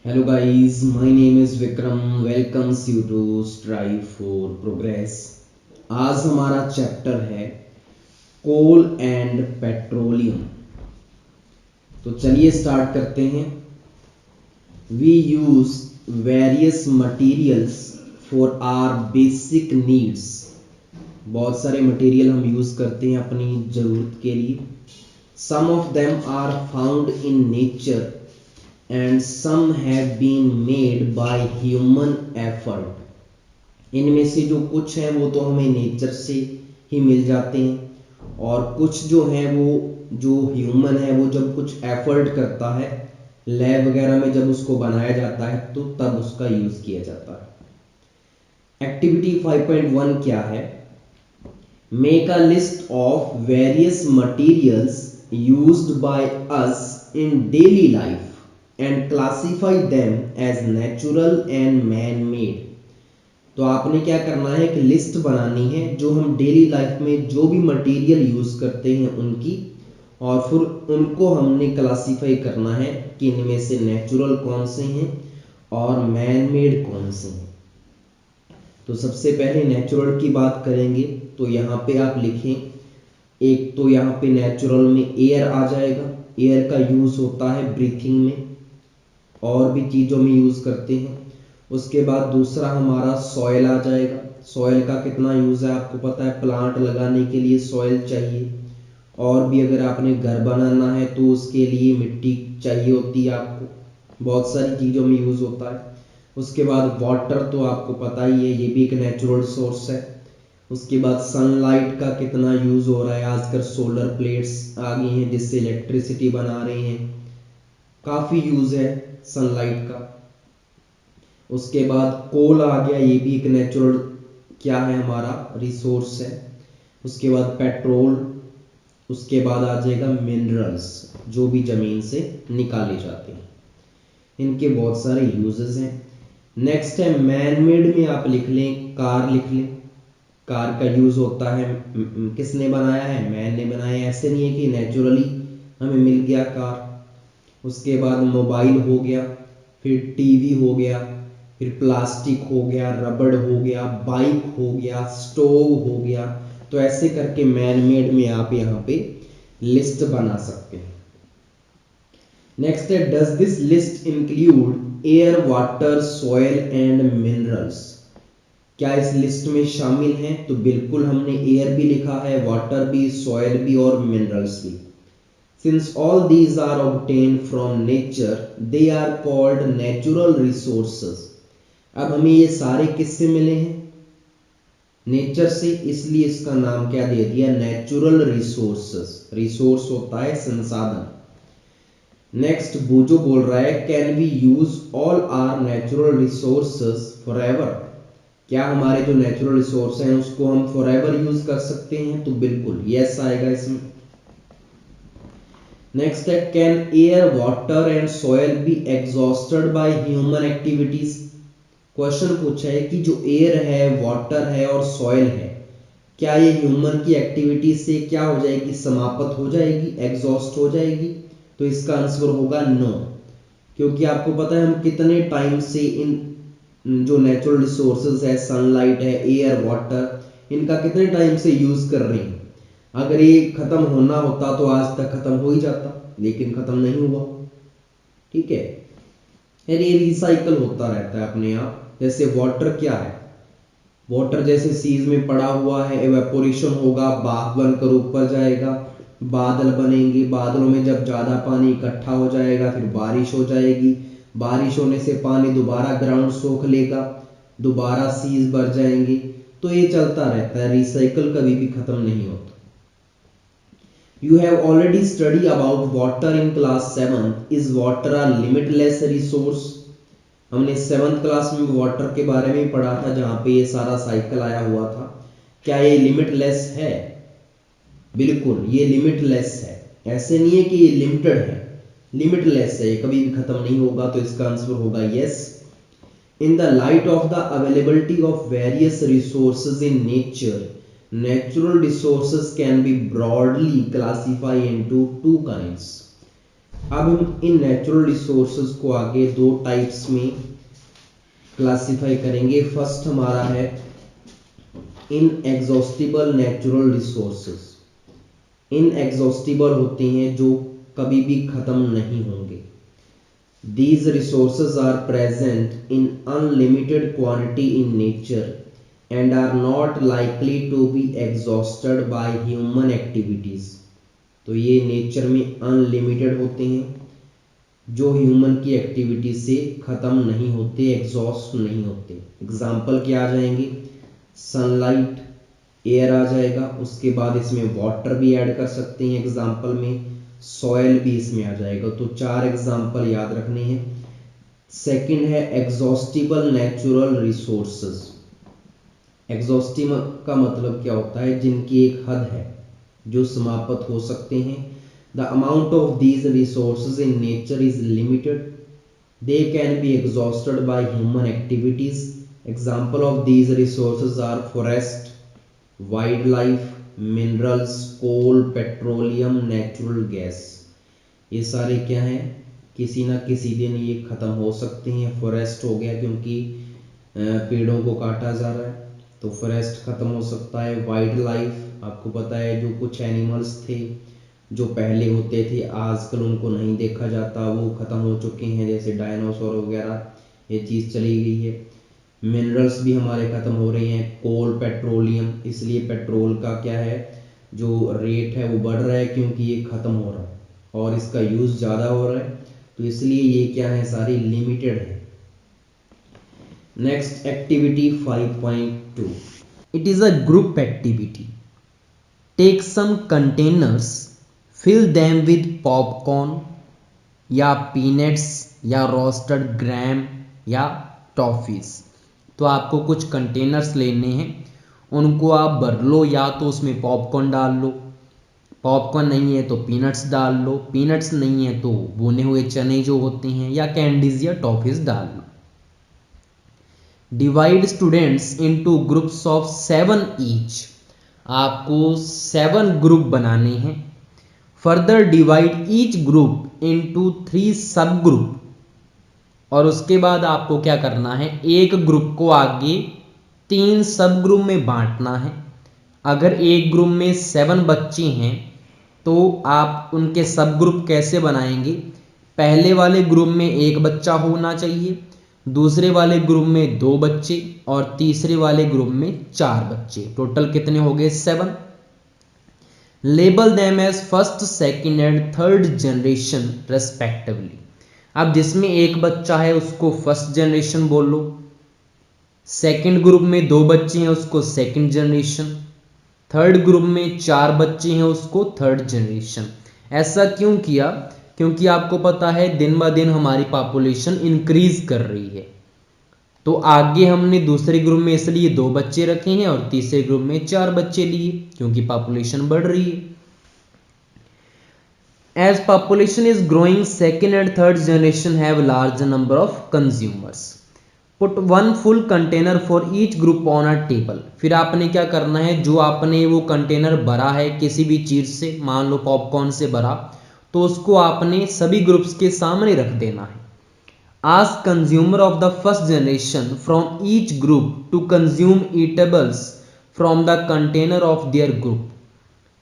Hello guys, my name is Vikram. Welcomes you to Strive for Progress. आज हमारा chapter है कोल and petroleum. तो चलिए स्टार्ट करते हैं। We use various materials for our basic needs. बहुत सारे मटेरियल हम यूज करते हैं अपनी ज़रूरत के लिए। Some of them are found in nature and some have been made by human effort। इनमें से जो कुछ है वो तो हमें नेचर से ही मिल जाते हैं और कुछ जो है वो जो ह्यूमन है वो जब कुछ एफर्ट करता है लैब वगैरह में जब उसको बनाया जाता है तो तब उसका यूज किया जाता है। एक्टिविटी 5.1 क्या है? Make a list of various materials used by us in daily life and classify them as natural and man made. तो आपने क्या करना है, एक लिस्ट बनानी है जो हम डेली लाइफ में जो भी मटेरियल यूज करते हैं उनकी, और फिर उनको हमने क्लासीफाई करना है कि इनमें से नेचुरल कौन से हैं और मैन मेड कौन से हैं। तो सबसे पहले नेचुरल की बात करेंगे तो यहाँ पे आप लिखें, एक तो यहाँ पे नेचुरल में एयर आ जाएगा। एयर का यूज होता है ब्रीथिंग में और भी चीज़ों में यूज़ करते हैं। उसके बाद दूसरा हमारा सॉयल आ जाएगा। सॉयल का कितना यूज़ है आपको पता है, प्लांट लगाने के लिए सॉयल चाहिए, और भी अगर आपने घर बनाना है तो उसके लिए मिट्टी चाहिए होती है आपको। बहुत सारी चीज़ों में यूज़ होता है। उसके बाद वाटर तो आपको पता ही है, ये भी एक नेचुरल सोर्स है। उसके बाद सनलाइट का कितना यूज़ हो रहा है, आजकल सोलर प्लेट्स आ गई हैं जिससे इलेक्ट्रिसिटी बना रहे हैं, काफ़ी यूज़ है सनलाइट का। उसके बाद कोल आ गया, ये भी एक नेचुरल क्या है हमारा रिसोर्स है। उसके बाद पेट्रोल, उसके बाद आ जाएगा मिनरल्स जो भी जमीन से निकाले जाते हैं। इनके बहुत सारे यूजेस हैं। नेक्स्ट है मैन मेड में आप लिख लें, कार लिख लें। कार का यूज होता है, किसने बनाया है, मैन ने बनाया है। ऐसे नहीं है कि नेचुरली हमें मिल गया कार। उसके बाद मोबाइल हो गया, फिर टीवी हो गया, फिर प्लास्टिक हो गया, रबड़ हो गया, बाइक हो गया, स्टोव हो गया। तो ऐसे करके मैन मेड में आप यहाँ पे लिस्ट बना सकते हैं। नेक्स्ट है, does this list include air, water, soil and minerals. क्या इस लिस्ट में शामिल हैं? तो बिल्कुल, हमने एयर भी लिखा है, वाटर भी, सॉयल भी और मिनरल्स भी। Since all these are obtained from nature, they are called natural resources। अब हमें ये सारे किससे मिले हैं? नेचर से, इसलिए इसका नाम क्या दे दिया, नेचुरल रिसोर्सेस। रिसोर्स होता है संसाधन। नेक्स्ट बूजो बोल रहा है, can we use all our natural resources forever. क्या हमारे जो नेचुरल रिसोर्स हैं उसको हम फॉरएवर यूज कर सकते हैं? तो बिल्कुल यस आएगा इसमें। नेक्स्ट है, can air, water and soil be exhausted by human activities. Question पूछा है कि जो एयर है, वाटर है और सॉयल है, क्या ये ह्यूमन की एक्टिविटी से क्या हो जाएगी, समाप्त हो जाएगी, एग्जॉस्ट हो जाएगी? तो इसका आंसर होगा नो, क्योंकि आपको पता है हम कितने टाइम से इन जो नेचुरल रिसोर्सेज है, सनलाइट है, एयर, वाटर, इनका कितने टाइम से यूज कर रहे हैं। अगर ये खत्म होना होता तो आज तक खत्म हो ही जाता, लेकिन खत्म नहीं हुआ। ठीक है, यार ये रिसाइकल होता रहता है अपने आप। जैसे वाटर क्या है, वाटर जैसे सीज में पड़ा हुआ है, एवेपोरेशन होगा, बाफ बनकर ऊपर जाएगा, बादल बनेंगे, बादलों में जब ज्यादा पानी इकट्ठा हो जाएगा फिर बारिश हो जाएगी, बारिश होने से पानी दोबारा ग्राउंड सोख लेगा, दोबारा सीज भर जाएंगी। तो ये चलता रहता है, रिसाइकल कभी भी खत्म नहीं होता। You have already studied about water in class 7. Is water a limitless resource? हमने 7th क्लास में वाटर के बारे में पढ़ा था जहाँ पे ये सारा साइकिल आया हुआ था। क्या ये लिमिटलेस है? बिल्कुल ये लिमिटलेस है। ऐसे नहीं है कि ये लिमिटेड है, लिमिटलेस है, ये कभी भी खत्म नहीं होगा। तो इसका आंसर होगा yes. In the light of the availability of various resources in nature, natural resources can be broadly classified into two kinds. अब हम इन नेचुरल रिसोर्सेज को आगे दो टाइप्स में क्लासिफाई करेंगे। फर्स्ट हमारा है इनएग्जॉस्टिबल नेचुरल रिसोर्सेज। इनएग्जॉस्टिबल होते हैं जो कभी भी खत्म नहीं होंगे। These resources are present in unlimited quantity in nature and are not likely to be exhausted by human activities। तो ये नेचर में अनलिमिटेड होते हैं जो ह्यूमन की एक्टिविटी से ख़त्म नहीं होते, एग्जॉस्ट नहीं होते। एग्जाम्पल क्या आ जाएंगे? सनलाइट, एयर आ जाएगा, उसके बाद इसमें वाटर भी ऐड कर सकते हैं एग्जाम्पल में, सॉयल भी इसमें आ जाएगा। तो 4 एग्जाम्पल याद रखने हैं। सेकंड है एग्जॉस्टिबल नेचुरल रिसोर्सेज। एग्जॉस्टिबल का मतलब क्या होता है? जिनकी एक हद है, जो समाप्त हो सकते हैं। The amount of these resources in nature is limited, they can be exhausted by human activities. Example of these resources are forest, wild life, minerals, coal, petroleum, natural gas. ये सारे क्या हैं? किसी ना किसी दिन ये ख़त्म हो सकते हैं। फॉरेस्ट हो गया क्योंकि पेड़ों को काटा जा रहा है तो फॉरेस्ट ख़त्म हो सकता है। वाइल्ड लाइफ आपको पता है जो कुछ एनिमल्स थे जो पहले होते थे आजकल उनको नहीं देखा जाता, वो ख़त्म हो चुके हैं, जैसे डायनासोर वगैरह, ये चीज़ चली गई है। मिनरल्स भी हमारे ख़त्म हो रहे हैं। कोल, पेट्रोलियम, इसलिए पेट्रोल का क्या है जो रेट है वो बढ़ रहा है क्योंकि ये ख़त्म हो रहा है और इसका यूज़ ज़्यादा हो रहा है, तो इसलिए ये क्या है, सारी लिमिटेड है। Next activity 5.2, it is a group activity. Take some containers, fill them with popcorn या पीनट्स या रोस्टेड ग्राम या टॉफीज। तो आपको कुछ कंटेनर्स लेने हैं, उनको आप भर लो, या तो उसमें पॉपकॉर्न डाल लो, पॉपकॉर्न नहीं है तो पीनट्स डाल लो, पीनट्स नहीं है तो भुने हुए चने जो होते हैं, या कैंडीज या टॉफीज डाल लो। Divide students into groups of 7 each. आपको 7 ग्रुप बनाने हैं। Further divide each group into 3 sub group. और उसके बाद आपको क्या करना है, एक ग्रुप को आगे 3 सब ग्रुप में बांटना है। अगर एक ग्रुप में 7 बच्चे हैं तो आप उनके सब ग्रुप कैसे बनाएंगे? पहले वाले ग्रुप में 1 बच्चा होना चाहिए, दूसरे वाले ग्रुप में 2 बच्चे और तीसरे वाले ग्रुप में 4 बच्चे। टोटल कितने हो गए? 7। Label them as first, second and third generation respectively. अब जिसमें 1 बच्चा है उसको फर्स्ट जनरेशन बोल लो, सेकंड ग्रुप में 2 बच्चे हैं उसको सेकंड जनरेशन, थर्ड ग्रुप में 4 बच्चे हैं उसको थर्ड जनरेशन। ऐसा क्यों किया? क्योंकि आपको पता है दिन ब दिन हमारी पॉपुलेशन इंक्रीज कर रही है, तो आगे हमने दूसरे ग्रुप में इसलिए 2 बच्चे रखे हैं और तीसरे ग्रुप में 4 बच्चे लिए क्योंकि पॉपुलेशन बढ़ रही है। As population is growing, second and third generation have large number of consumers. Put one full container for each group on a table. फिर आपने क्या करना है, जो आपने वो कंटेनर भरा है किसी भी चीज से, मान लो पॉपकॉर्न से भरा, तो उसको आपने सभी ग्रुप्स के सामने रख देना है। Ask consumer of the first generation from each group to consume eatables from the container of their group.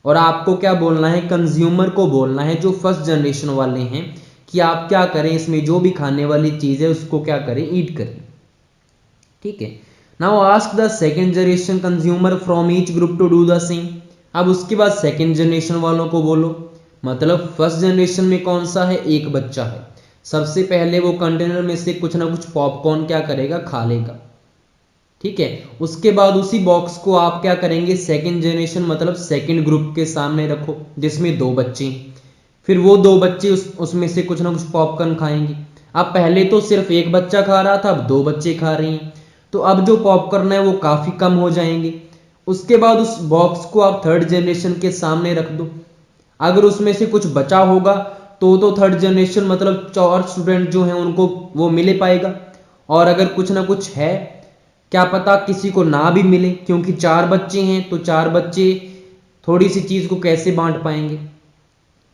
और आपको क्या बोलना है, कंज्यूमर को बोलना है जो फर्स्ट जनरेशन वाले हैं कि आप क्या करें, इसमें जो भी खाने वाली चीज़ है उसको क्या करें, ईट करें। ठीक है। Now ask the second generation consumer from each group to do the same. अब उसके बाद सेकेंड जनरेशन वालों को बोलो, मतलब फर्स्ट जनरेशन में कौन सा है, 1 बच्चा है, सबसे पहले वो कंटेनर में से कुछ ना कुछ पॉपकॉर्न क्या करेगा, खा लेगा। ठीक है। उसके बाद उसी बॉक्स को आप क्या करेंगे, सेकंड जनरेशन मतलब सेकंड ग्रुप के सामने रखो जिसमें 2 बच्चे हैं। फिर वो 2 बच्चे उसमें से कुछ ना कुछ पॉपकॉर्न खाएंगे। अब पहले तो सिर्फ 1 बच्चा खा रहा था, अब 2 बच्चे खा रहे हैं, तो अब जो पॉपकॉर्न है वो काफ़ी कम हो जाएंगे। उसके बाद उस बॉक्स को आप थर्ड जनरेशन के सामने रख दो। अगर उसमें से कुछ बचा होगा तो थर्ड जनरेशन मतलब 4 स्टूडेंट जो हैं उनको वो मिले पाएगा, और अगर कुछ ना कुछ है क्या पता किसी को ना भी मिले, क्योंकि 4 बच्चे हैं तो 4 बच्चे थोड़ी सी चीज़ को कैसे बांट पाएंगे।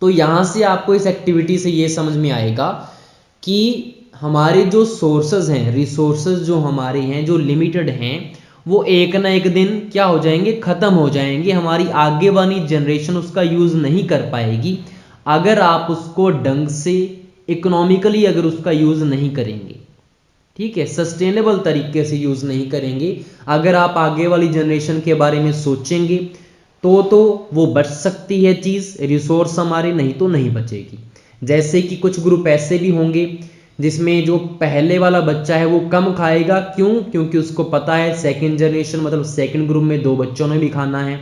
तो यहाँ से आपको इस एक्टिविटी से ये समझ में आएगा कि हमारे जो सोर्सेज हैं, रिसोर्सेज जो हमारे हैं, जो लिमिटेड हैं, वो एक ना एक दिन क्या हो जाएंगे, ख़त्म हो जाएंगे। हमारी आगे वाली जनरेशन उसका यूज़ नहीं कर पाएगी अगर आप उसको ढंग से इकोनॉमिकली अगर उसका यूज़ नहीं करेंगे, ठीक है, सस्टेनेबल तरीके से यूज़ नहीं करेंगे। अगर आप आगे वाली जनरेशन के बारे में सोचेंगे तो वो बच सकती है चीज़, रिसोर्स हमारे, नहीं तो नहीं बचेगी। जैसे कि कुछ ग्रुप ऐसे भी होंगे जिसमें जो पहले वाला बच्चा है वो कम खाएगा, क्यों? क्योंकि उसको पता है सेकंड जनरेशन मतलब सेकंड ग्रुप में 2 बच्चों ने भी खाना है,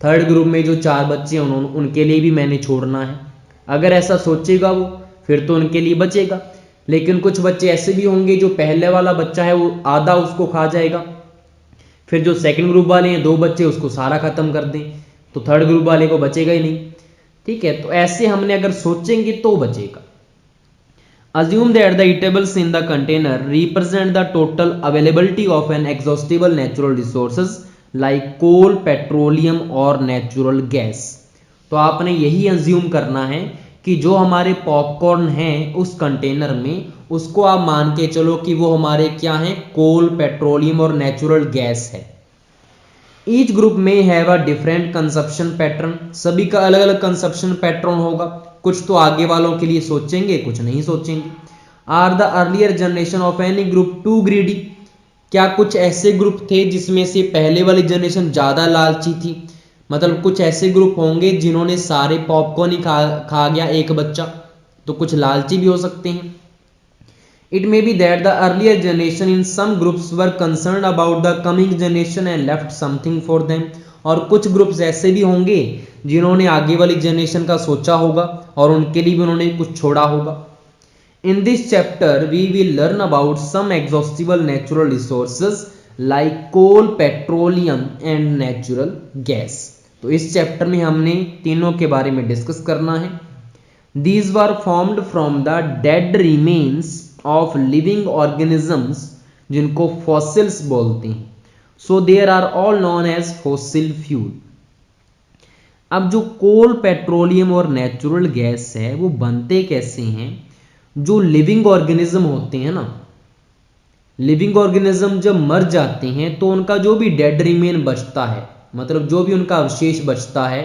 थर्ड ग्रुप में जो 4 बच्चे हैं उनके लिए भी मैंने छोड़ना है। अगर ऐसा सोचेगा वो, फिर तो उनके लिए बचेगा। लेकिन कुछ बच्चे ऐसे भी होंगे जो पहले वाला बच्चा है वो आधा उसको खा जाएगा, फिर जो सेकंड ग्रुप वाले हैं 2 बच्चे उसको सारा खत्म कर दें, तो थर्ड ग्रुप वाले को बचेगा ही नहीं, ठीक है। तो ऐसे हमने अगर सोचेंगे तो बचेगा। Assume that the eatables in the container represent the total availability of an exhaustible natural resources like coal, petroleum और natural gas। तो आपने यही अज्यूम करना है कि जो हमारे पॉपकॉर्न हैं उस कंटेनर में, उसको आप मान के चलो कि वो हमारे क्या हैं, कोल, पेट्रोलियम और नेचुरल गैस है। ईच ग्रुप में have a different consumption pattern, सभी का अलग अलग कंजप्शन पैटर्न होगा। कुछ तो आगे वालों के लिए सोचेंगे, कुछ नहीं सोचेंगे। Are the earlier generation of any group too greedy, क्या कुछ ऐसे ग्रुप थे जिसमें से पहले वाली जनरेशन ज़्यादा लालची थी? मतलब कुछ ऐसे ग्रुप होंगे जिन्होंने सारे पॉपकॉर्न ही खा गया एक बच्चा, तो कुछ लालची भी हो सकते हैं। It may be that the earlier generation in some groups were concerned about the coming generation and left something for them। और कुछ ग्रुप्स ऐसे भी होंगे जिन्होंने आगे वाली जनरेशन का सोचा होगा और उनके लिए भी उन्होंने कुछ छोड़ा होगा। In this chapter we will learn about some exhaustible natural resources like coal, petroleum and natural gas। तो इस चैप्टर में हमने तीनों के बारे में डिस्कस करना है। These were formed from the dead remains of living organisms जिनको fossils बोलते हैं। So they are all known as fossil fuel। अब जो कोल, पेट्रोलियम और नेचुरल गैस है वो बनते कैसे हैं? जो लिविंग ऑर्गेनिज्म होते हैं ना, लिविंग ऑर्गेनिज्म जब मर जाते हैं तो उनका जो भी डेड रिमेन बचता है, मतलब जो भी उनका अवशेष बचता है,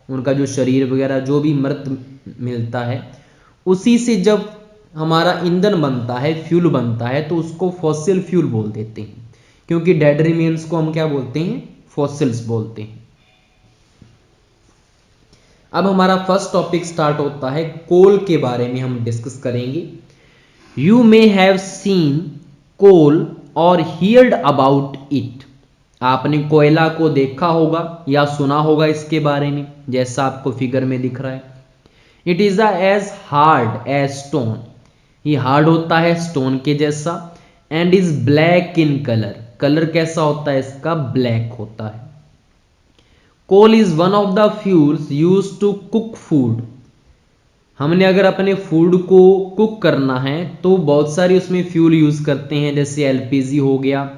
उनका जो शरीर वगैरह जो भी मृत मिलता है, उसी से जब हमारा ईंधन बनता है, फ्यूल बनता है, तो उसको फॉसिल फ्यूल बोल देते हैं। क्योंकि डेड रिमेन्स को हम क्या बोलते हैं? फॉसिल्स बोलते हैं। अब हमारा फर्स्ट टॉपिक स्टार्ट होता है, कोल के बारे में हम डिस्कस करेंगे। यू मे हैव सीन कोल और हियर्ड अबाउट इट। आपने कोयला को देखा होगा या सुना होगा इसके बारे में, जैसा आपको फिगर में दिख रहा है। It is as hard as stone, ये हार्ड होता है स्टोन के जैसा। And is black in colour, colour कैसा होता है इसका? ब्लैक होता है। Coal is one of the fuels used to cook food. हमने अगर अपने फूड को कुक करना है तो बहुत सारी उसमें फ्यूल यूज करते हैं, जैसे एलपीजी हो गया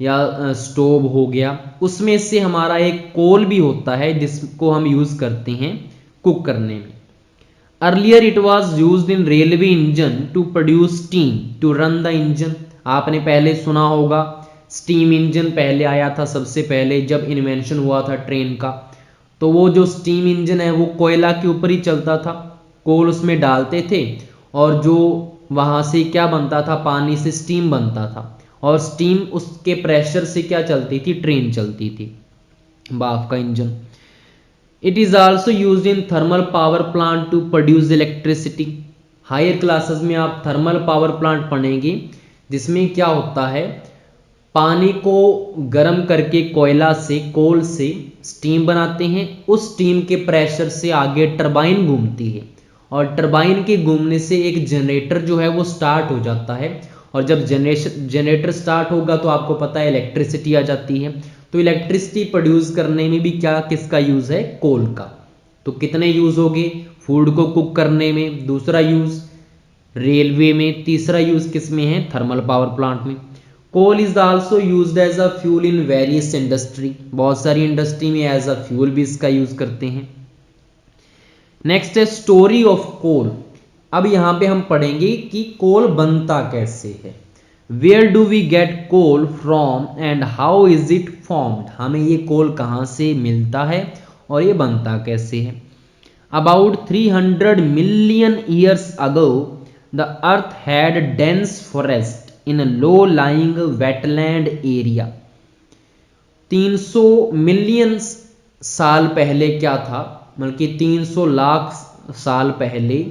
या स्टोव हो गया। उसमें से हमारा एक कोल भी होता है जिसको हम यूज करते हैं कुक करने में। Earlier it was use in railway engine to produce steam to run the engine. आपने पहले सुना होगा स्टीम इंजन पहले आया था, सबसे पहले जब इन्वेंशन हुआ था ट्रेन का, तो वो जो स्टीम इंजन है वो कोयला के ऊपर ही चलता था। कोल उसमें डालते थे और जो वहाँ से क्या बनता था, पानी से स्टीम बनता था, और स्टीम उसके प्रेशर से क्या चलती थी? ट्रेन चलती थी, भाप का engine. It is also use in thermal power plant to produce electricity. Higher classes में आप थर्मल पावर प्लांट पढ़ेंगे जिसमें क्या होता है, पानी को गर्म करके कोयला से, कोल से स्टीम बनाते हैं। उस स्टीम के प्रेशर से आगे टरबाइन घूमती है और टरबाइन के घूमने से एक जनरेटर जो है वो स्टार्ट हो जाता है। और जब जनरेटर स्टार्ट होगा तो आपको पता है इलेक्ट्रिसिटी आ जाती है। तो इलेक्ट्रिसिटी प्रोड्यूस करने में भी क्या किसका यूज है? कोल का। तो कितने यूज हो गए? फूड को कुक करने में, दूसरा यूज रेलवे में, तीसरा यूज किस में है? थर्मल पावर प्लांट में। Coal is also used as a fuel in various industry, बहुत सारी इंडस्ट्री में एज अ फ्यूल भी इसका यूज करते हैं। नेक्स्ट है स्टोरी ऑफ कोल। अब यहां पे हम पढ़ेंगे कि कोल बनता कैसे है। Where do we get coal from and how is it formed. हमें ये कोल कहाँ से मिलता है और ये बनता कैसे है। About 300 million years ago the earth had dense forest in low lying wetland area. 300 million साल पहले क्या था, मतलब कि 300 लाख साल पहले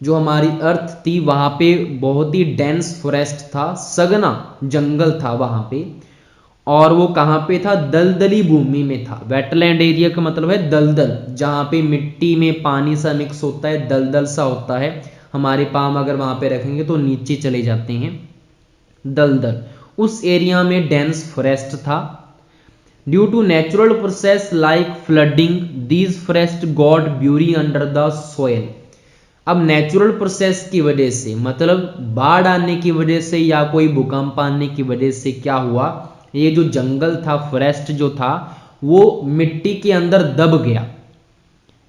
जो हमारी अर्थ थी वहां पे बहुत ही डेंस फॉरेस्ट था, सघना जंगल था वहां पे। और वो कहाँ पे था, दलदली भूमि में था। वेटलैंड एरिया का मतलब है दलदल, जहाँ पे मिट्टी में पानी सा मिक्स होता है, दलदल सा होता है। हमारे पाम अगर वहां पे रखेंगे तो नीचे चले जाते हैं, दलदल। उस एरिया में डेंस फॉरेस्ट था। Due to natural process like flooding these forest got bury under the soil. अब नेचुरल प्रोसेस की वजह से, मतलब बाढ़ आने की वजह से या कोई भूकंप आने की वजह से क्या हुआ, ये जो जंगल था, फॉरेस्ट जो था, वो मिट्टी के अंदर दब गया।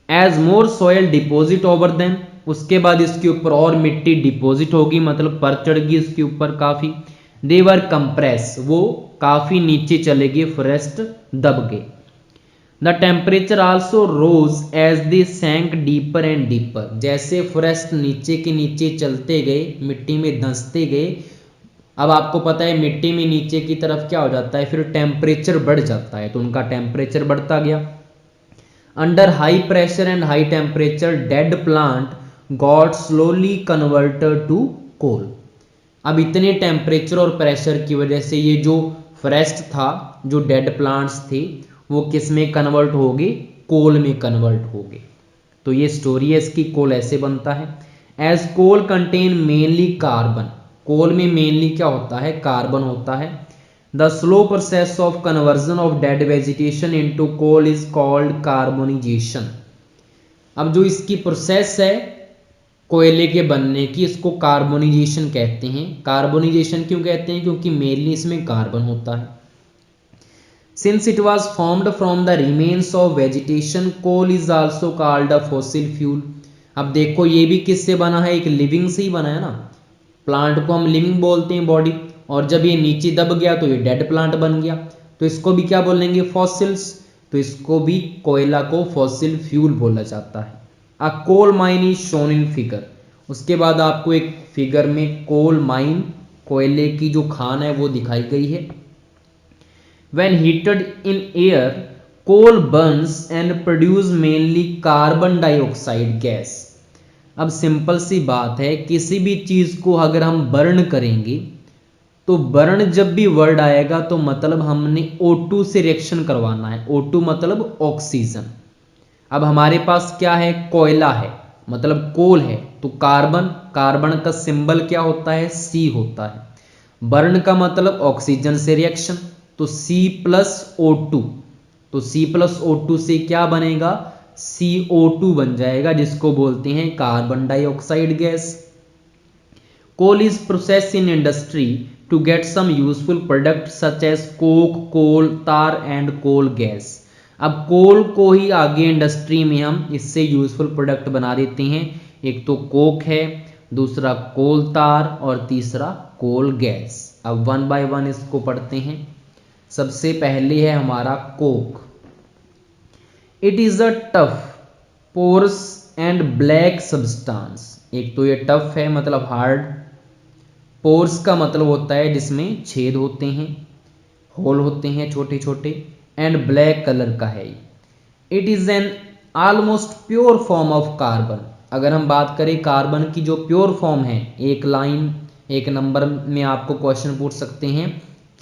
एज मोर सॉयल डिपॉजिट ओवर देम, उसके बाद इसके ऊपर और मिट्टी डिपॉजिट होगी, मतलब पर चढ़ गई इसके ऊपर काफी। दे वर कंप्रेस, वो काफी नीचे चले गए, फॉरेस्ट दब गए। The temperature also rose as they sank deeper and deeper. जैसे फॉरेस्ट नीचे के नीचे चलते गए, मिट्टी में धंसते गए। अब आपको पता है मिट्टी में नीचे की तरफ क्या हो जाता है, फिर टेम्परेचर बढ़ जाता है, तो उनका टेम्परेचर बढ़ता गया। Under high pressure and high temperature dead plant got slowly converted to coal. अब इतने टेम्परेचर और प्रेशर की वजह से ये जो फॉरेस्ट था, जो डेड प्लांट्स थे, वो किस में कन्वर्ट हो गए, कोल में कन्वर्ट हो गए। तो ये स्टोरी है इसकी, कोल ऐसे बनता है। As coal contain mainly carbon, coal में मेनली क्या होता है, कार्बन होता है। The slow process of conversion of dead vegetation into coal is called carbonisation. अब जो इसकी प्रोसेस है कोयले के बनने की, इसको कार्बोनाइजेशन कहते हैं। कार्बोनाइजेशन क्यों कहते हैं, क्योंकि मेनली इसमें कार्बन होता है। Since it was formed from the remains of vegetation coal is also called a fossil fuel. अब देखो ये भी किससे बना है, एक लिविंग से ही बना है ना। प्लांट को हम लिविंग बोलते हैं बॉडी, और जब ये नीचे दब गया तो ये डेड प्लांट बन गया, तो इसको भी क्या बोलेंगे, फॉसिल्स। तो इसको भी, कोयला को फॉसिल फ्यूल बोला जाता है। A coal mine is shown in figure. उसके बाद आपको एक फिगर में कोल माइन, कोयले की जो खान है वो दिखाई गई है। When heated in air, coal burns and produce mainly carbon dioxide gas। अब सिंपल सी बात है, किसी भी चीज को अगर हम बर्न करेंगे तो बर्न जब भी वर्ड आएगा तो मतलब हमने O2 से रिएक्शन करवाना है। O2 मतलब ऑक्सीजन। अब हमारे पास क्या है, कोयला है, मतलब कोल है, तो कार्बन, कार्बन का सिंबल क्या होता है, C होता है। बर्न का मतलब ऑक्सीजन से रिएक्शन, तो C+O2, तो C+O2 से क्या बनेगा, CO2 बन जाएगा, जिसको बोलते हैं carbon dioxide gas. Coal is process in industry to get some useful product such as coke, coal tar and coal gas. अब कोल को ही आगे इंडस्ट्री में हम इससे यूजफुल प्रोडक्ट बना देते हैं। एक तो कोक है, दूसरा कोल तार और तीसरा कोल गैस। अब वन बाय वन इसको पढ़ते हैं। सबसे पहले है हमारा coke. It is a tough, porous and black substance. एक तो ये टफ है मतलब हार्ड, पोर्स का मतलब होता है जिसमें छेद होते हैं, होल होते हैं छोटे छोटे, एंड ब्लैक कलर का है। It is an almost pure form of carbon. अगर हम बात करें कार्बन की जो प्योर फॉर्म है, एक लाइन एक नंबर में आपको क्वेश्चन पूछ सकते हैं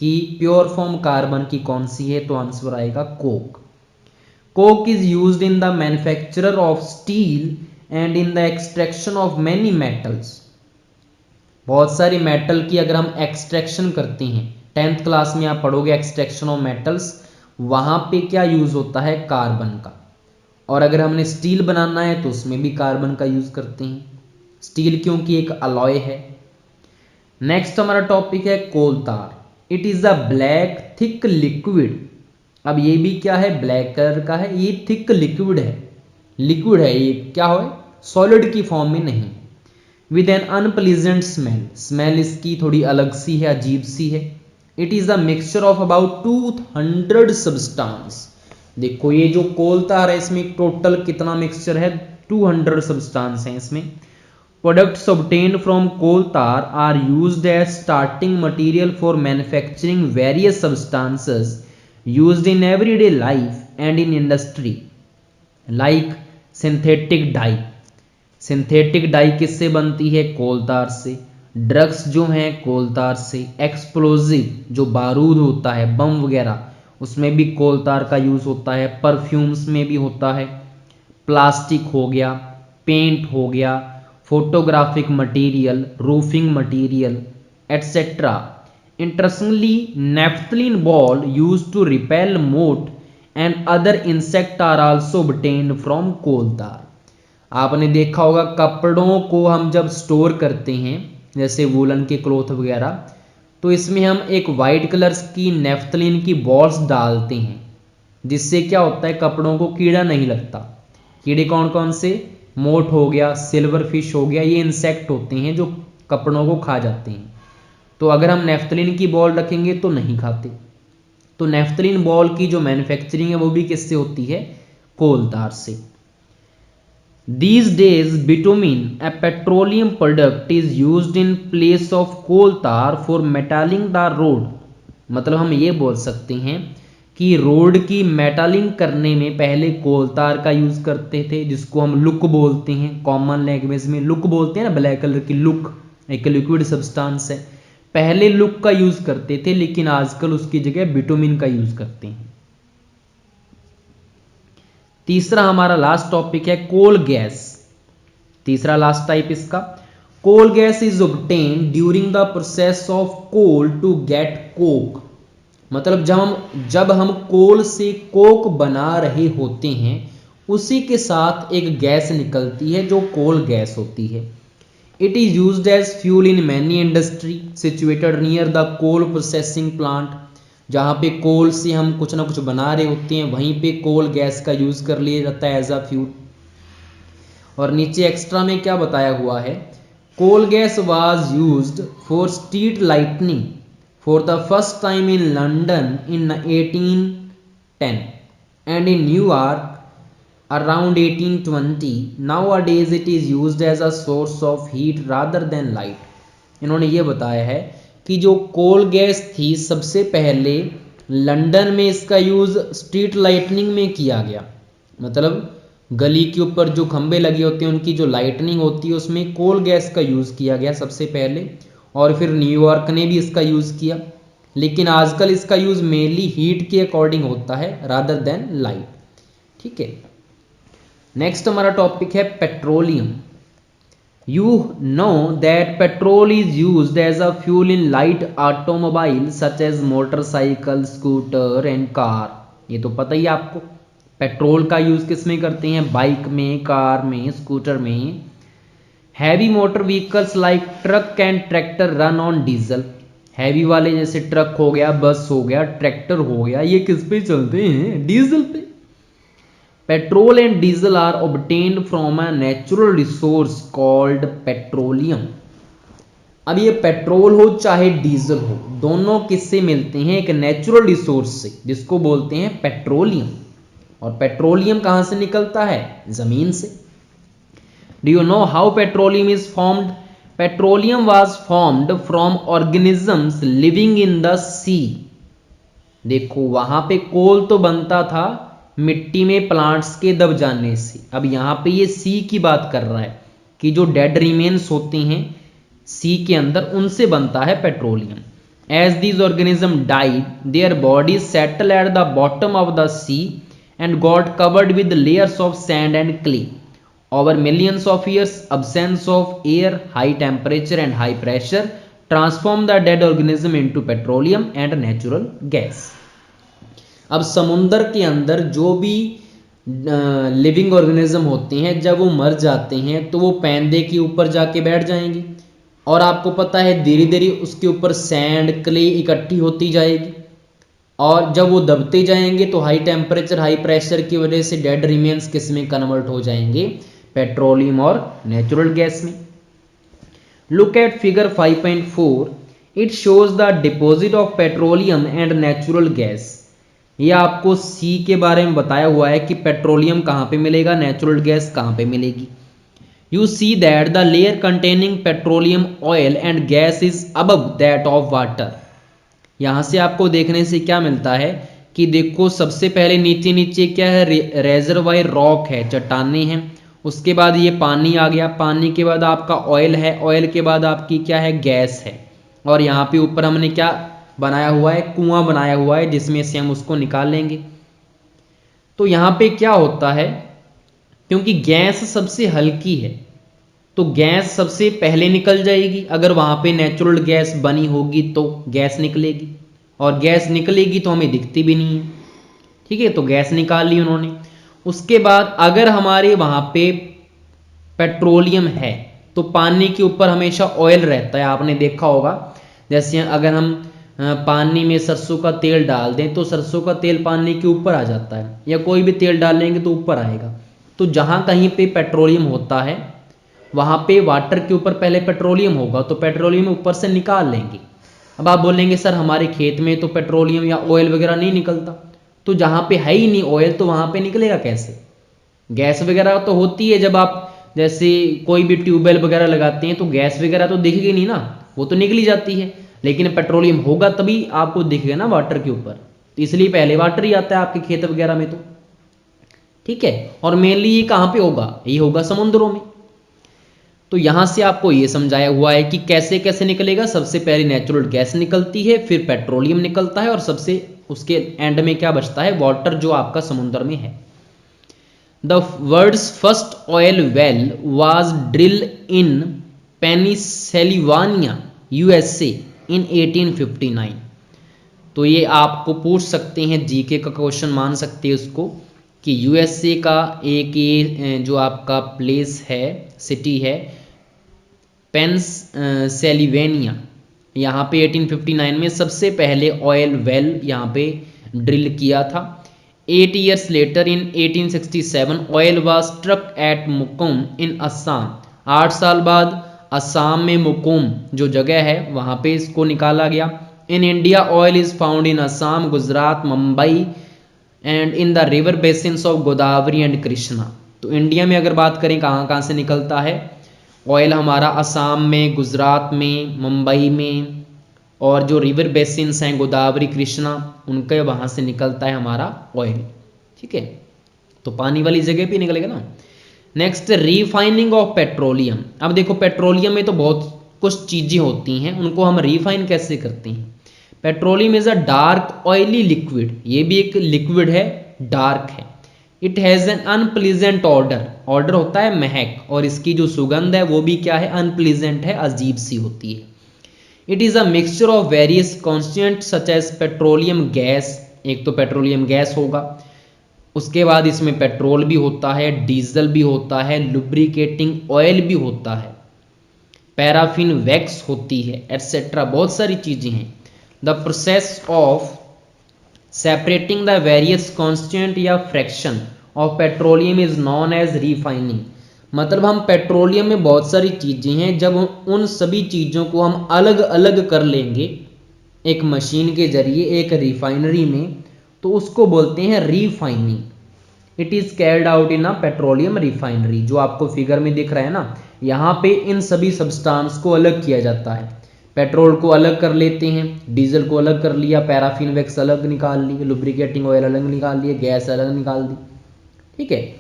कि प्योर फॉर्म कार्बन की कौन सी है, तो आंसर आएगा Coke. Coke is used in the manufacturer of steel and in the extraction of many metals. बहुत सारी मेटल की अगर हम एक्सट्रैक्शन करते हैं, 10th क्लास में आप पढ़ोगे एक्सट्रैक्शन ऑफ मेटल्स, वहां पे क्या यूज होता है, कार्बन का। और अगर हमने स्टील बनाना है तो उसमें भी कार्बन का यूज करते हैं, स्टील क्योंकि एक अलॉय है। नेक्स्ट हमारा टॉपिक है कोल तार। It is a black thick liquid. अब ये भी क्या है, ब्लैक कलर का है, ये थिक लिक्विड है। लिक्विड है ये, क्या है, सॉलिड की फॉर्म में नहीं। With an unpleasant smell, smell इसकी थोड़ी अलग सी है, अजीब सी है। It is a mixture of about 200 substance. देखो ये जो कोल तार है इसमें टोटल कितना मिक्सचर है, 200 सब्सटेंस है इसमें। Products obtained from coal tar are used as starting material for manufacturing various substances used in everyday life and in industry like synthetic dye। Synthetic die किससे बनती है, कोल तार से। ड्रग्स जो हैं कोल तार से। एक्सप्लोजिव जो बारूद होता है, बम वगैरह, उसमें भी कोल तार का यूज होता है। परफ्यूम्स में भी होता है। प्लास्टिक हो गया, पेंट हो गया, photographic material, roofing material etcetera. Interestingly naphthalene ball used to repel moth and other insect are also obtained from coal tar. आपने देखा होगा कपड़ों को हम जब स्टोर करते हैं, जैसे वूलन के क्लॉथ वगैरह, तो इसमें हम एक वाइट कलर की नेफ्थलीन की बॉल्स डालते हैं, जिससे क्या होता है, कपड़ों को कीड़ा नहीं लगता। कीड़े कौन कौन से, मोट हो गया, सिल्वर फिश हो गया, ये इंसेक्ट होते हैं जो कपड़ों को खा जाते हैं। तो अगर हम नेफ्थलीन की बॉल रखेंगे तो नहीं खाते। तो नेफ्थलीन बॉल की जो मैन्युफैक्चरिंग है वो भी किससे होती है, कोल तार से। These days bitumen, a petroleum product, is used in place of coal tar for metalling the road। मतलब हम ये बोल सकते हैं कि रोड की मेटालिंग करने में पहले कोल तार का यूज करते थे, जिसको हम लुक बोलते हैं, कॉमन लैंग्वेज में लुक बोलते हैं ना, ब्लैक कलर की लुक एक लिक्विड सब्सटेंस है। पहले लुक का यूज करते थे, लेकिन आजकल उसकी जगह बिटुमिन का यूज करते हैं। तीसरा हमारा लास्ट टॉपिक है कोल गैस। तीसरा लास्ट टाइप इसका, coal gas is obtain during the process of coal to get coke. मतलब जब हम कोल से कोक बना रहे होते हैं, उसी के साथ एक गैस निकलती है जो कोल गैस होती है। It is used as fuel in many industry situated near the coal processing plant. जहाँ पे कोल से हम कुछ ना कुछ बना रहे होते हैं, वहीं पे कोल गैस का यूज कर लिया जाता है एज अ फ्यूल। और नीचे एक्स्ट्रा में क्या बताया हुआ है, coal gas was used for street lightning for the first time in London in 1810 and in New York around 1820। nowadays it is used as a source of heat rather than light। इन्होंने ये बताया है कि जो कोल गैस थी सबसे पहले London में इसका यूज स्ट्रीट लाइटनिंग में किया गया। मतलब गली के ऊपर जो खंबे लगे होते हैं उनकी जो लाइटनिंग होती है उसमें कोल गैस का यूज किया गया सबसे पहले, और फिर न्यूयॉर्क ने भी इसका यूज किया। लेकिन आजकल इसका यूज मेनली हीट के अकॉर्डिंग होता है रादर देन लाइट। ठीक है, नेक्स्ट हमारा टॉपिक है petroleum. You know that petrol is used as a fuel in light automobiles such as motorcycle, scooter and car। ये तो पता ही आपको, पेट्रोल का यूज किस में करते हैं, बाइक में, कार में, स्कूटर में। Heavy motor vehicles like truck and tractor run on diesel. Heavy वाले जैसे ट्रक हो गया, बस हो गया, ट्रैक्टर हो गया, ये किस पे चलते हैं, डीजल पे। Petrol and diesel are obtained from a natural resource called petroleum. अब ये पेट्रोल हो चाहे डीजल हो, दोनों किससे मिलते हैं, एक नेचुरल रिसोर्स से, जिसको बोलते हैं पेट्रोलियम। और पेट्रोलियम कहां से निकलता है, जमीन से। Do you know how petroleum is formed? Petroleum was formed from organisms living in the sea. देखो वहां पे कोल तो बनता था मिट्टी में प्लांट्स के दब जाने से। अब यहाँ पे ये सी की बात कर रहा है कि जो डेड रिमेन्स होते हैं सी के अंदर, उनसे बनता है petroleum. As these organism died their bodies settle at the bottom of the sea and got covered with layers of sand and clay. Over millions of years absence of air, high temperature and high pressure transform the dead organism into petroleum and natural gas. अब समुंदर के अंदर जो भी living organism होते हैं, जब वो मर जाते हैं तो वो पैंदे के ऊपर जाके बैठ जाएंगे, और आपको पता है धीरे धीरे उसके ऊपर सैंड, क्ले इकट्ठी होती जाएगी, और जब वो दबते जाएंगे तो हाई टेम्परेचर हाई प्रेशर की वजह से डेड रिमेन्स किस में कन्वर्ट हो जाएंगे, पेट्रोलियम और नेचुरल गैस में। Look at figure 5.4, it shows the deposit of petroleum and natural gas. ये आपको सी के बारे में बताया हुआ है कि पेट्रोलियम कहाँ पे मिलेगा, नेचुरल गैस कहाँ पे मिलेगी। You see that the layer containing petroleum oil and gas is above that of water. यहाँ से आपको देखने से क्या मिलता है कि देखो सबसे पहले नीचे नीचे क्या है, रेजरवायर रॉक है, चट्टाने हैं, उसके बाद ये पानी आ गया, पानी के बाद आपका ऑयल है, ऑयल के बाद आपकी क्या है, गैस है, और यहाँ पे ऊपर हमने क्या बनाया हुआ है, कुआं बनाया हुआ है जिसमें से हम उसको निकाल लेंगे। तो यहाँ पे क्या होता है, क्योंकि गैस सबसे हल्की है तो गैस सबसे पहले निकल जाएगी। अगर वहां पे नेचुरल गैस बनी होगी तो गैस निकलेगी, और गैस निकलेगी तो हमें दिखती भी नहीं है, ठीक है, तो गैस निकाल ली उन्होंने। उसके बाद अगर हमारे वहां पे पेट्रोलियम है तो पानी के ऊपर हमेशा ऑयल रहता है, आपने देखा होगा। जैसे अगर हम पानी में सरसों का तेल डाल दें तो सरसों का तेल पानी के ऊपर आ जाता है, या कोई भी तेल डालेंगे तो ऊपर आएगा। तो जहां कहीं पे पेट्रोलियम होता है वहां पे वाटर के ऊपर पहले पेट्रोलियम होगा, तो पेट्रोलियम ऊपर से निकाल लेंगे। अब आप बोलेंगे सर हमारे खेत में तो पेट्रोलियम या ऑयल वगैरह नहीं निकलता, तो जहां पे है ही नहीं ऑयल तो वहां पे निकलेगा कैसे। गैस वगैरह तो होती है, जब आप जैसे कोई भी ट्यूबवेल वगैरह लगाते हैं तो गैस वगैरह तो दिखेगी नहीं ना, वो तो निकली जाती है, लेकिन पेट्रोलियम होगा तभी आपको दिखेगा ना वाटर के ऊपर, तो इसलिए पहले वाटर ही आता है आपके खेत वगैरह में, तो ठीक है। और मेनली ये कहाँ पे होगा, ये होगा समुद्रों में। तो यहां से आपको ये समझाया हुआ है कि कैसे कैसे निकलेगा। सबसे पहले नेचुरल गैस निकलती है, फिर पेट्रोलियम निकलता है, और सबसे उसके एंड में क्या बचता है, वाटर जो आपका समुद्र में है। The world's first oil well was drill in Pennsylvania USA in 1859। तो ये आपको पूछ सकते हैं, जीके का क्वेश्चन मान सकते हैं उसको, कि यूएसए का एक ये जो आपका प्लेस है, सिटी है पेंसिल्वेनिया, यहाँ पे 1859 में सबसे पहले ऑयल वेल यहाँ पे ड्रिल किया था। 8 years later in 1867 oil was struck at Makum in Assam. 8 साल बाद असम में मुकुम जो जगह है वहाँ पे इसको निकाला गया। In India oil is found in Assam, Gujarat, Mumbai and in the river basins of Godavari and Krishna. तो इंडिया में अगर बात करें कहाँ कहाँ से निकलता है ऑयल, हमारा असम में, गुजरात में, मुंबई में, और जो रिवर बेसिन्स हैं गोदावरी, कृष्णा, उनके वहाँ से निकलता है हमारा ऑयल, ठीक है। तो पानी वाली जगह पे निकलेगा ना। Next, refining of petroleum. अब देखो पेट्रोलियम में तो बहुत कुछ चीज़ें होती हैं, उनको हम रिफाइन कैसे करते हैं। Petroleum is a dark oily liquid, ये भी एक लिक्विड है, डार्क है। It has an unpleasant order, order होता है महक, और इसकी जो सुगंध है वो भी क्या है, अनप्लीजेंट है, अजीब सी होती है। It is a mixture of various constituent such as petroleum gas, एक तो पेट्रोलियम गैस होगा, उसके बाद इसमें पेट्रोल भी होता है, डीजल भी होता है, लुब्रिकेटिंग ऑयल भी होता है, पैराफिन वैक्स होती है, एटसेट्रा, बहुत सारी चीज़ें हैं। The process of separating the various constituent या fraction of petroleum is known as refining. मतलब हम पेट्रोलियम में बहुत सारी चीज़ें हैं, जब उन सभी चीज़ों को हम अलग अलग कर लेंगे एक मशीन के जरिए एक रिफाइनरी में, तो उसको बोलते हैं refining. It is Caird out in a petroleum refinery, जो आपको फिगर में दिख रहा है ना, यहाँ पे इन सभी सब्सटेंस को अलग किया जाता है। पेट्रोल को अलग कर लेते हैं, डीजल को अलग कर लिया, पैराफिन वैक्स अलग निकाल ली, लुब्रिकेटिंग ऑयल अलग निकाल लिए, गैस अलग निकाल दी, ठीक है।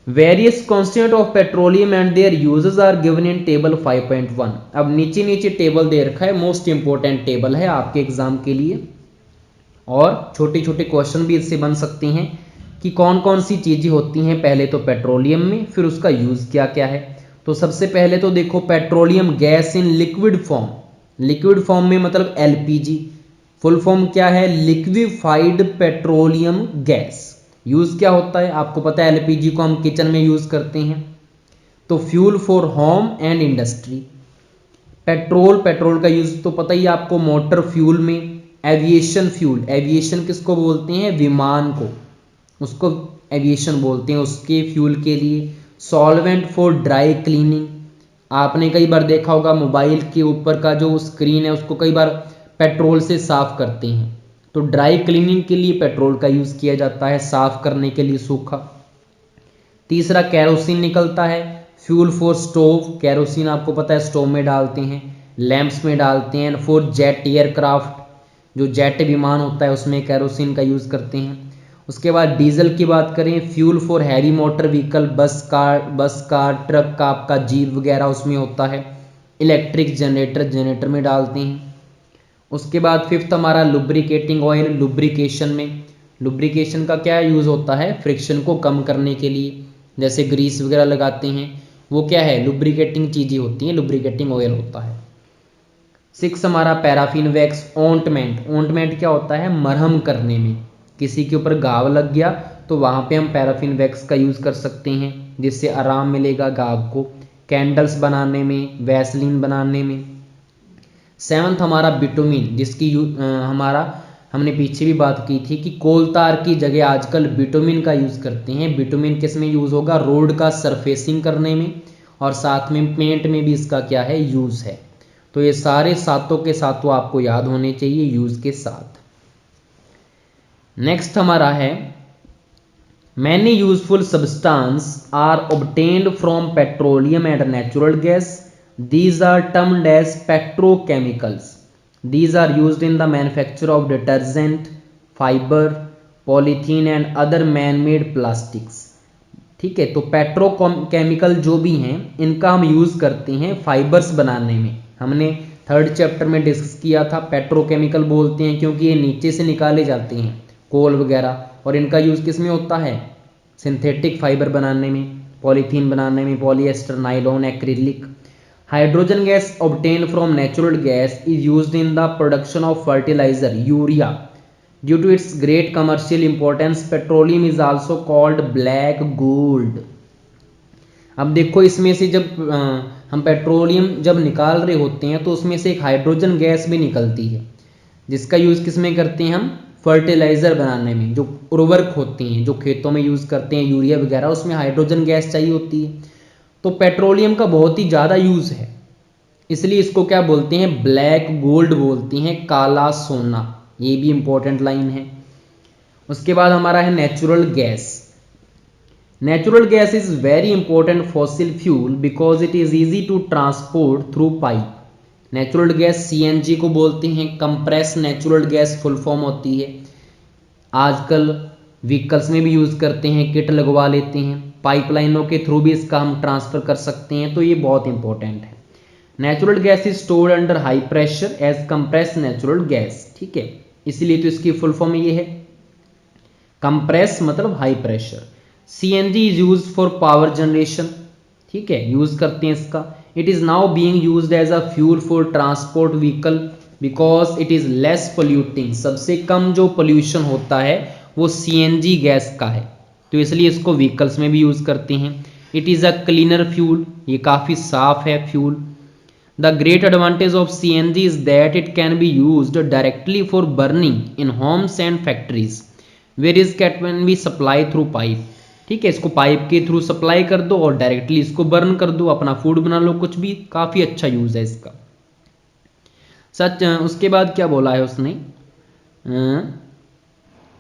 Various constituent of petroleum and their uses are given in table 5.1। अब नीचे नीचे टेबल दे रखा है, मोस्ट इंपोर्टेंट टेबल है आपके एग्जाम के लिए, और छोटे छोटे क्वेश्चन भी इससे बन सकते हैं कि कौन कौन सी चीज़ें होती हैं पहले तो पेट्रोलियम में, फिर उसका यूज़ क्या क्या है। तो सबसे पहले तो देखो petroleum gas in liquid form, liquid form में मतलब एलपीजी, फुल फॉर्म क्या है, लिक्विफाइड पेट्रोलियम गैस। यूज़ क्या होता है आपको पता है, एलपीजी को हम किचन में यूज़ करते हैं, तो fuel for home and industry. Petrol, petrol का यूज़ तो पता ही आपको मोटर फ्यूल में, एविएशन फ्यूल, एविएशन किसको बोलते हैं, विमान को, उसको एविएशन बोलते हैं, उसके फ्यूल के लिए। सॉल्वेंट फॉर ड्राई क्लीनिंग, आपने कई बार देखा होगा मोबाइल के ऊपर का जो स्क्रीन है उसको कई बार पेट्रोल से साफ करते हैं, तो ड्राई क्लीनिंग के लिए पेट्रोल का यूज किया जाता है, साफ करने के लिए सूखा। तीसरा कैरोसिन निकलता है, फ्यूल फॉर स्टोव, कैरोसिन आपको पता है स्टोव में डालते हैं, लैंप्स में डालते हैं। फॉर जेट एयरक्राफ्ट, जो जेट विमान होता है उसमें कैरोसिन का यूज करते हैं। उसके बाद डीजल की बात करें, fuel for heavy motor vehicle, bus car truck का आपका जीप वगैरह उसमें होता है। इलेक्ट्रिक जनरेटर में डालते हैं। उसके बाद फिफ्थ हमारा लुब्रिकेटिंग ऑयल, लुब्रिकेशन में, लुब्रिकेशन का क्या यूज़ होता है, फ्रिक्शन को कम करने के लिए, जैसे ग्रीस वगैरह लगाते हैं, वो क्या है, लुब्रिकेटिंग चीज़ें होती हैं, लुब्रिकेटिंग ऑयल होता है। सिक्स हमारा पैराफिन वैक्स, ऑइंटमेंट, ऑइंटमेंट क्या होता है, मरहम करने में, किसी के ऊपर घाव लग गया तो वहाँ पे हम पैराफिन वैक्स का यूज़ कर सकते हैं जिससे आराम मिलेगा घाव को। कैंडल्स बनाने में, वैसलीन बनाने में। सेवंथ हमारा बिटुमिन, जिसकी हमने पीछे भी बात की थी कि कोल तार की जगह आजकल बिटुमिन का यूज़ करते हैं। बिटुमिन किस में यूज़ होगा, रोड का सरफेसिंग करने में, और साथ में पेंट में भी इसका क्या है, यूज़ है। तो ये सारे सातों के सातों आपको याद होने चाहिए यूज़ के साथ। नेक्स्ट हमारा है many useful substance are obtained from petroleum and natural gas, these are termed as petrochemicals, these are used in the manufacture of detergent, fiber, polythene and other man-made plastics। ठीक है, तो petrochemical जो भी हैं इनका हम यूज़ करते हैं फाइबर्स बनाने में। हमने थर्ड चैप्टर में डिस्कस किया था, पेट्रोकेमिकल बोलते हैं क्योंकि ये नीचे से निकाले जाते हैं कोल वगैरह, और इनका यूज़ किस में होता है, सिंथेटिक फाइबर बनाने में, पॉलीथीन बनाने में, polyester, nylon, acrylic. Hydrogen gas obtained from natural gas is used in the production of fertilizer urea. Due to its great commercial importance, petroleum is also called black gold। अब देखो इसमें से जब हम पेट्रोलियम जब निकाल रहे होते हैं तो उसमें से एक हाइड्रोजन गैस भी निकलती है जिसका यूज़ किस में करते हैं हम, फर्टिलाइज़र बनाने में, जो उर्वरक होते हैं जो खेतों में यूज़ करते हैं, यूरिया वगैरह, उसमें हाइड्रोजन गैस चाहिए होती है। तो पेट्रोलियम का बहुत ही ज़्यादा यूज़ है, इसलिए इसको क्या बोलते हैं, ब्लैक गोल्ड बोलते हैं, काला सोना। ये भी इंपॉर्टेंट लाइन है। उसके बाद हमारा है natural gas. Natural gas is very important fossil fuel because it is easy to transport through pipe. Natural gas CNG को बोलते हैं, compress natural gas full form होती है। आजकल व्हीकल्स में भी यूज़ करते हैं, किट लगवा लेते हैं, पाइपलाइनों के थ्रू भी इसका हम ट्रांसफ़र कर सकते हैं, तो ये बहुत इंपॉर्टेंट है। Natural gas is stored under high pressure as compress natural gas. ठीक है, इसीलिए तो इसकी फुल फॉर्म ये है, कंप्रेस मतलब high pressure. CNG is use for power generation. ठीक है, यूज करते हैं इसका। It is now being used as a fuel for transport vehicle because it is less polluting. सबसे कम जो पोल्यूशन होता है वो सीएनजी गैस का है, तो इसलिए इसको व्हीकल्स में भी यूज करते हैं। It is a cleaner fuel, ये काफ़ी साफ है fuel. The great advantage of CNG is that it can be used directly for burning in homes and factories where is can be supply through pipe. ठीक है, इसको pipe के through supply कर दो और डायरेक्टली इसको बर्न कर दो, अपना फूड बना लो, कुछ भी, काफ़ी अच्छा यूज़ है इसका। सच उसके बाद क्या बोला है उसने,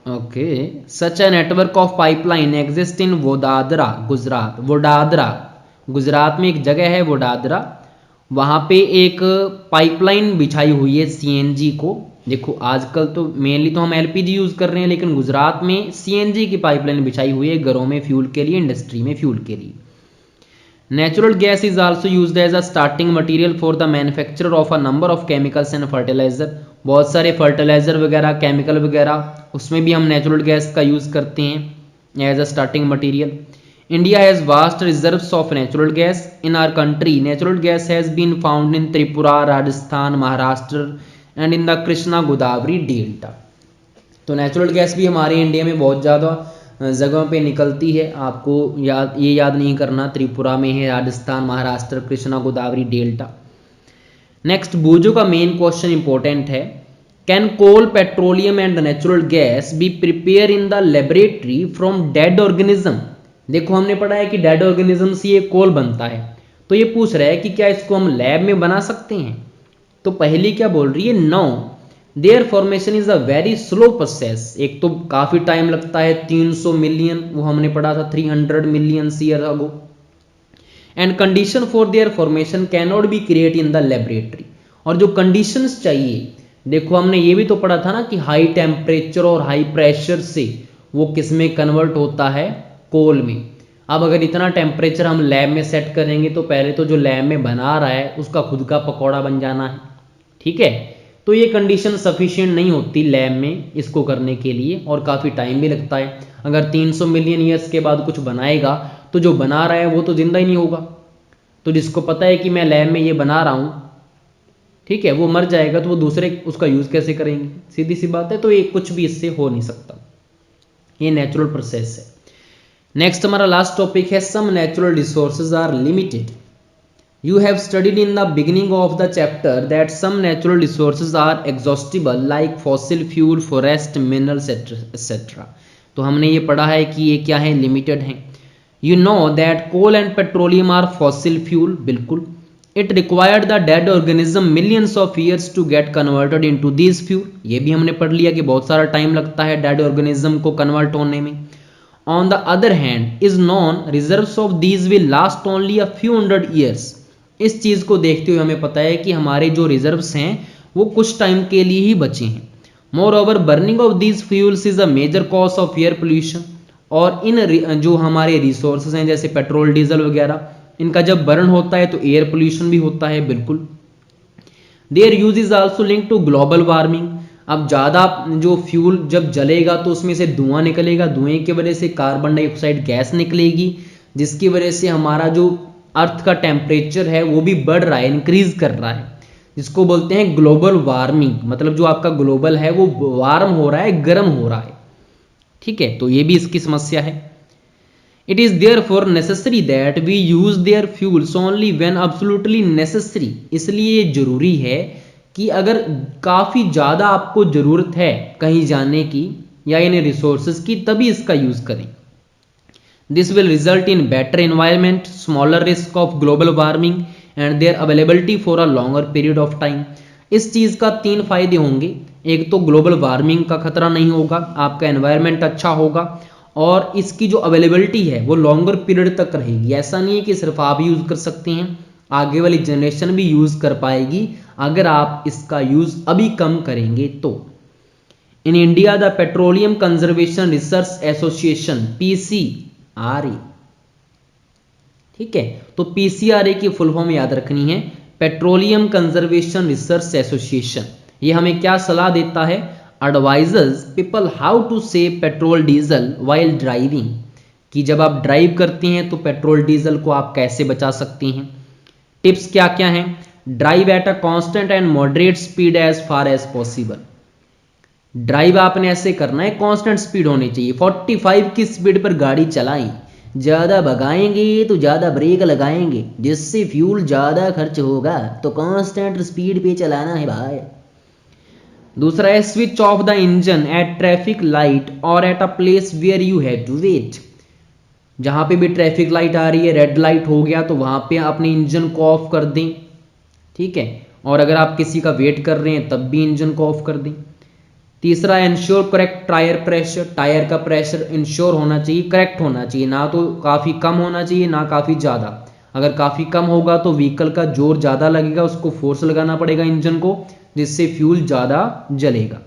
okay, such a network of pipeline exist in Vadodara Gujarat. Vadodara Gujarat में एक जगह है वडोदरा, वहाँ पे एक पाइपलाइन बिछाई हुई है सीएनजी को। देखो आजकल तो मेनली तो हम एलपीजी यूज़ कर रहे हैं, लेकिन गुजरात में सीएनजी की पाइपलाइन बिछाई हुई है घरों में फ्यूल के लिए, इंडस्ट्री में फ्यूल के लिए। Natural gas is also used as a starting material for the manufacture of a number of chemicals and fertiliser. बहुत सारे फर्टिलाइजर वगैरह, केमिकल वगैरह, उसमें भी हम नेचुरल गैस का यूज़ करते हैं as a starting material. India has vast reserves of natural gas. In our country, natural gas has been found in Tripura, Rajasthan, Maharashtra and in the Krishna Godavari delta. तो natural gas भी हमारे India में बहुत ज़्यादा जगहों पे निकलती है। आपको याद नहीं करना, त्रिपुरा में है, राजस्थान, महाराष्ट्र, कृष्णा गोदावरी डेल्टा। नेक्स्ट बूझो का मेन क्वेश्चन इंपॉर्टेंट है can coal, petroleum and natural gas be prepare in the laboratory from dead organism. देखो हमने पढ़ा है कि डेड ऑर्गेनिज्म से ये कोल बनता है, तो ये पूछ रहा है कि क्या इसको हम लैब में बना सकते हैं। तो पहली क्या बोल रही है, no, their formation is a very slow process. एक तो काफी टाइम लगता है, 300 मिलियन, वो हमने पढ़ा था 300 million year ago. And condition for their formation can not be create in the laboratory. और जो कंडीशंस चाहिए, देखो हमने ये भी तो पढ़ा था ना कि हाई टेम्परेचर और हाई प्रेशर से वो किस में कन्वर्ट होता है, कोल में। अब अगर इतना टेम्परेचर हम लैब में सेट करेंगे तो पहले तो जो लैब में बना रहा है उसका खुद का पकौड़ा बन जाना है, ठीक है। तो ये कंडीशन सफिशिएंट नहीं होती लैब में इसको करने के लिए, और काफ़ी टाइम भी लगता है। अगर 300 मिलियन ईयर्स के बाद कुछ बनाएगा तो जो बना रहा है वो तो जिंदा ही नहीं होगा। तो जिसको पता है कि मैं लैब में ये बना रहा हूँ, ठीक है, वो मर जाएगा, तो वो दूसरे उसका यूज़ कैसे करेंगे, सीधी सी बात है। तो ये कुछ भी इससे हो नहीं सकता, ये नेचुरल प्रोसेस है। नेक्स्ट हमारा लास्ट टॉपिक है, some natural resources are limited. You have studied in the beginning of the chapter that some natural resources are exhaustible like fossil fuel, forest, minerals, etc. तो हमने ये पढ़ा है कि ये क्या है, लिमिटेड हैं। You know that coal and petroleum are fossil fuel, बिल्कुल। It required the dead organism millions of years to get converted into these fuel, ये भी हमने पढ़ लिया कि बहुत सारा टाइम लगता है dead organism को कन्वर्ट होने में। On the other hand, is known reserves of these will last only a few hundred years. इस चीज़ को देखते हुए हमें पता है कि हमारे जो रिजर्व्स हैं वो कुछ टाइम के लिए ही बचे हैं। Moreover burning of these fuels is a major cause of air pollution. और इन जो हमारे रिसोर्सेज हैं जैसे पेट्रोल, डीजल वगैरह, इनका जब बर्न होता है तो एयर पोल्यूशन भी होता है, बिल्कुल। Their use is also link to global warming. अब ज़्यादा जो फ्यूल जब जलेगा तो उसमें से धुआं निकलेगा, धुएं की वजह से कार्बन डाइऑक्साइड गैस निकलेगी, जिसकी वजह से हमारा जो अर्थ का टेम्परेचर है वो भी बढ़ रहा है, इंक्रीज कर रहा है, जिसको बोलते हैं ग्लोबल वार्मिंग। मतलब जो आपका ग्लोबल है वो वार्म हो रहा है, गर्म हो रहा है, ठीक है। तो ये भी इसकी समस्या है। It is therefore necessary that we use their fuels only when absolutely necessary. इसलिए ये जरूरी है कि अगर काफ़ी ज़्यादा आपको ज़रूरत है कहीं जाने की या इन रिसोर्सेज की, तभी इसका यूज़ करें। This will result in better environment, smaller risk of global warming and their availability for a longer period of time. इस चीज़ का 3 फायदे होंगे। एक तो ग्लोबल वार्मिंग का खतरा नहीं होगा, आपका एनवायरनमेंट अच्छा होगा, और इसकी जो अवेलेबिलिटी है वो लॉन्गर पीरियड तक रहेगी। ऐसा नहीं है कि सिर्फ आप यूज़ कर सकते हैं, आगे वाली जनरेशन भी यूज़ कर पाएगी अगर आप इसका यूज़ अभी कम करेंगे तो। In India the petroleum conservation research association PCRA, ठीक है। तो PCRA की फुल फॉर्म याद रखनी है, पेट्रोलियम कंजर्वेशन रिसर्च एसोसिएशन। ये हमें क्या सलाह देता है, advisers people how to save petrol diesel while driving, कि जब आप ड्राइव करते हैं तो पेट्रोल डीजल को आप कैसे बचा सकते हैं। टिप्स क्या क्या हैं, drive at a constant and moderate speed as far as possible. Drive आपने ऐसे करना है, कांस्टेंट स्पीड होनी चाहिए, 45 की स्पीड पर गाड़ी चलाएं। ज़्यादा भगाएंगे तो ज़्यादा ब्रेक लगाएंगे, जिससे फ्यूल ज़्यादा खर्च होगा, तो कांस्टेंट स्पीड पे चलाना है भाई। दूसरा है, switch off the engine at traffic light or at a place where you have to wait. जहाँ पे भी ट्रैफिक लाइट आ रही है, रेड लाइट हो गया, तो वहाँ पे अपने इंजन को ऑफ कर दें, ठीक है। और अगर आप किसी का वेट कर रहे हैं तब भी इंजन को ऑफ कर दें। तीसरा, ensure correct tyre pressure. Tyre का प्रेशर इंश्योर होना चाहिए, करेक्ट होना चाहिए, ना तो काफ़ी कम होना चाहिए ना काफ़ी ज़्यादा। अगर काफ़ी कम होगा तो व्हीकल का जोर ज़्यादा लगेगा, उसको फोर्स लगाना पड़ेगा इंजन को, जिससे फ्यूल ज़्यादा जलेगा।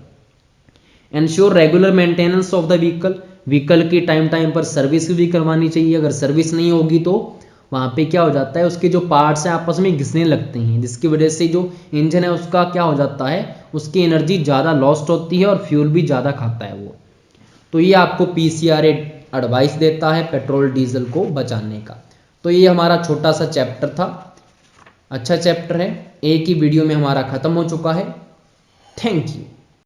Ensure regular maintenance of the vehicle. Vehicle की टाइम टाइम पर सर्विस भी करवानी चाहिए। अगर सर्विस नहीं होगी तो वहाँ पे क्या हो जाता है, उसके जो पार्ट्स हैं आपस में घिसने लगते हैं, जिसकी वजह से जो इंजन है उसका क्या हो जाता है, उसकी एनर्जी ज़्यादा लॉस्ट होती है और फ्यूल भी ज़्यादा खाता है वो। तो ये आपको PCRA एडवाइस देता है पेट्रोल डीजल को बचाने का। तो ये हमारा छोटा सा चैप्टर था, अच्छा चैप्टर है, एक ही वीडियो में हमारा ख़त्म हो चुका है। Thank you.